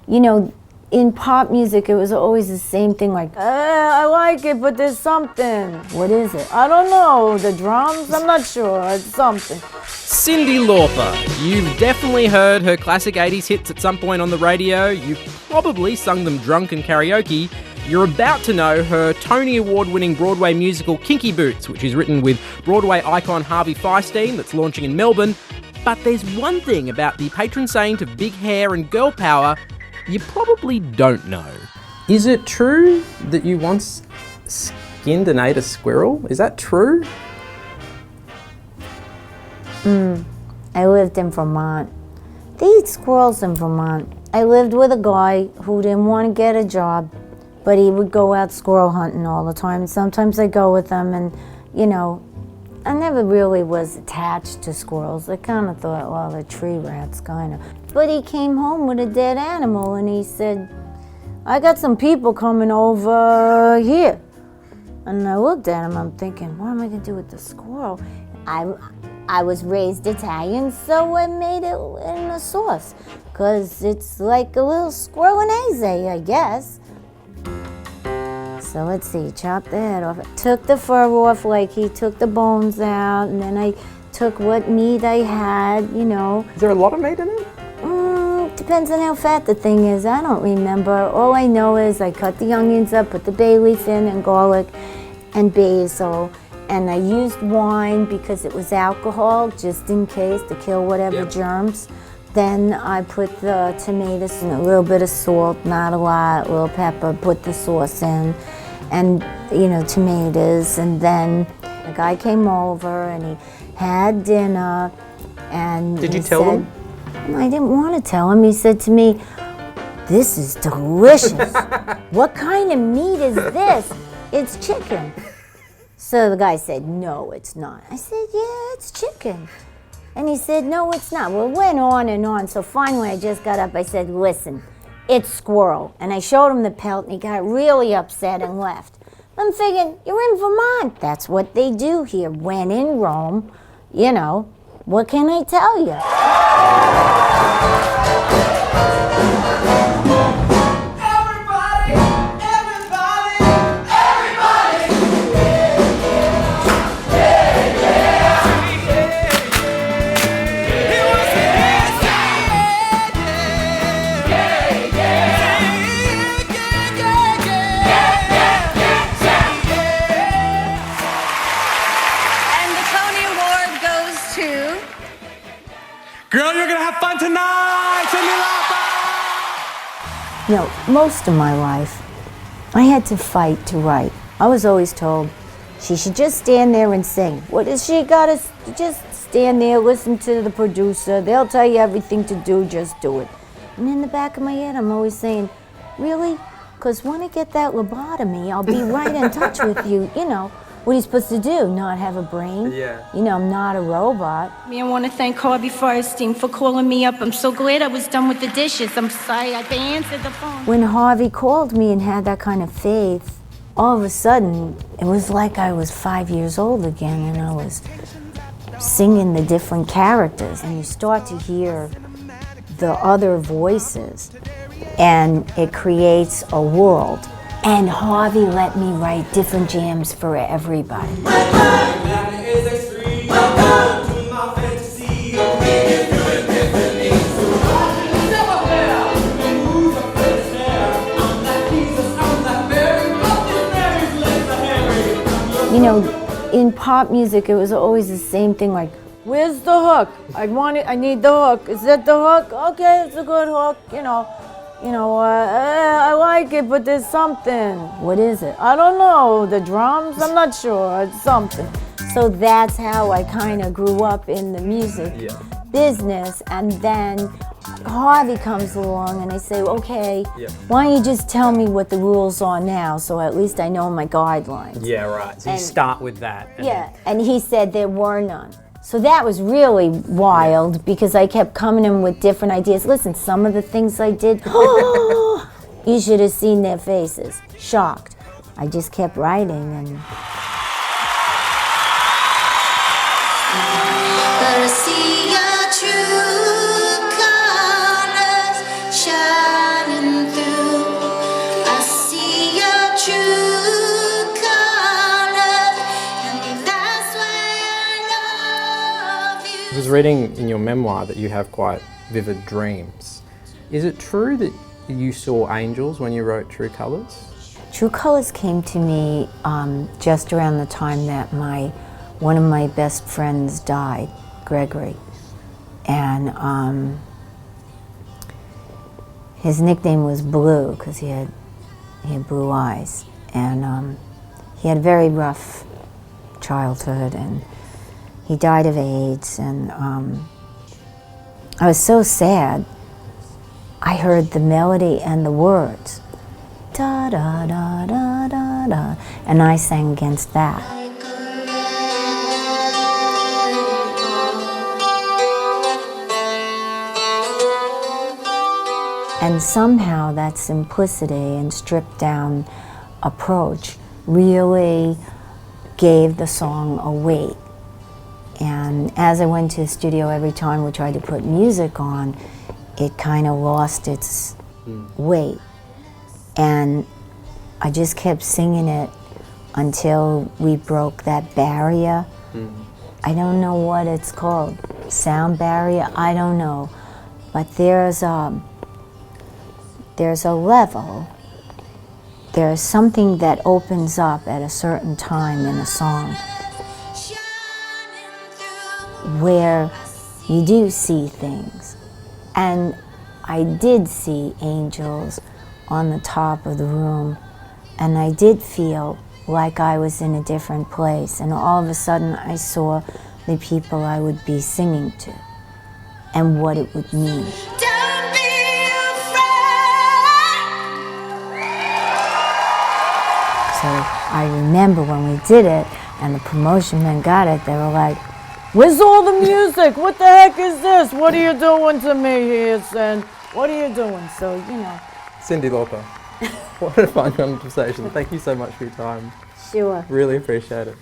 You know, in pop music, it was always the same thing, like, I like it, but there's something. What is it? I don't know. The drums? I'm not sure. It's something. Cyndi Lauper. You've definitely heard her classic 80s hits at some point on the radio. You've probably sung them drunk in karaoke. You're about to know her Tony Award-winning Broadway musical Kinky Boots, which is written with Broadway icon Harvey Fierstein, that's launching in Melbourne. But there's one thing about the patron saint of big hair and girl power you probably don't know. Is it true that you once skinned and ate a squirrel? Is that true? I lived in Vermont. They eat squirrels in Vermont. I lived with a guy who didn't want to get a job, but he would go out squirrel hunting all the time. And sometimes I'd go with him, and, you know, I never really was attached to squirrels. I kind of thought, well, they're tree rats, kind of. But he came home with a dead animal, and he said, I got some people coming over here. And I looked at him, I'm thinking, what am I going to do with the squirrel? I was raised Italian, so I made it in a sauce, because it's like a little squirrelinaise, I guess. So let's see, chopped the head off. Took the fur off, like he took the bones out, and then I took what meat I had, you know. Is there a lot of meat in it? Depends on how fat the thing is. I don't remember. All I know is I cut the onions up, put the bay leaf in, and garlic, and basil. And I used wine because it was alcohol, just in case, to kill whatever germs. Then I put the tomatoes and a little bit of salt, not a lot, a little pepper, put the sauce in, and, you know, tomatoes. And then the guy came over and he had dinner, and Did you tell him? I didn't want to tell him. He said to me, this is delicious. What kind of meat is this? It's chicken. So the guy said, no, it's not. I said, yeah, it's chicken. And he said, no, it's not. Well, it went on and on. So finally, I just got up. I said, listen, it's squirrel. And I showed him the pelt, and he got really upset and left. I'm thinking, you're in Vermont. That's what they do here. When in Rome, you know, what can I tell you? Girl, you're gonna have fun tonight, Cyndi Lauper! You know, most of my life, I had to fight to write. I was always told she should just stand there and sing. What is she gotta just stand there, listen to the producer, they'll tell you everything to do, just do it. And in the back of my head, I'm always saying, really? Because when I get that lobotomy, I'll be right in touch with you, you know. What are you supposed to do? Not have a brain? Yeah. You know, I'm not a robot. I want to thank Harvey Fierstein for calling me up. I'm so glad I was done with the dishes. I'm sorry I didn't answer the phone. When Harvey called me and had that kind of faith, all of a sudden, it was like I was 5 years old again, and I was singing the different characters, and you start to hear the other voices, and it creates a world. And Harvey let me write different jams for everybody. You know, in pop music, it was always the same thing, like, where's the hook? I need the hook. Is that the hook? Okay, it's a good hook, you know. I like it, but there's something. What is it? I don't know. The drums? I'm not sure. It's something. So that's how I kind of grew up in the music business. And then Harvey comes along and I say, okay, why don't you just tell me what the rules are now, so at least I know my guidelines. Yeah, right. So you start with that. And he said there were none. So that was really wild because I kept coming in with different ideas. Listen, some of the things I did, you should have seen their faces, shocked. I just kept writing and... Gotta see your true colors shining reading in your memoir that you have quite vivid dreams. Is it true that you saw angels when you wrote True Colours? True Colors came to me just around the time that one of my best friends died, Gregory. And his nickname was Blue because he had blue eyes. And he had a very rough childhood, and he died of AIDS. And I was so sad. I heard the melody and the words. Da da da da da da, and I sang against that. And somehow that simplicity and stripped down approach really gave the song a weight. And as I went to the studio, every time we tried to put music on, it kind of lost its weight. And I just kept singing it until we broke that barrier. I don't know what it's called, sound barrier, I don't know. But there's a level, there's something that opens up at a certain time in a song where you do see things. And I did see angels on the top of the room, and I did feel like I was in a different place, and all of a sudden I saw the people I would be singing to and what it would mean. Don't be afraid. So I remember when we did it and the promotion men got it, they were like, "Where's all the music? What the heck is this? What are you doing to me here, son? What are you doing?" So, you know. Cyndi Lauper, what a fun conversation. Thank you so much for your time. Sure. Really appreciate it.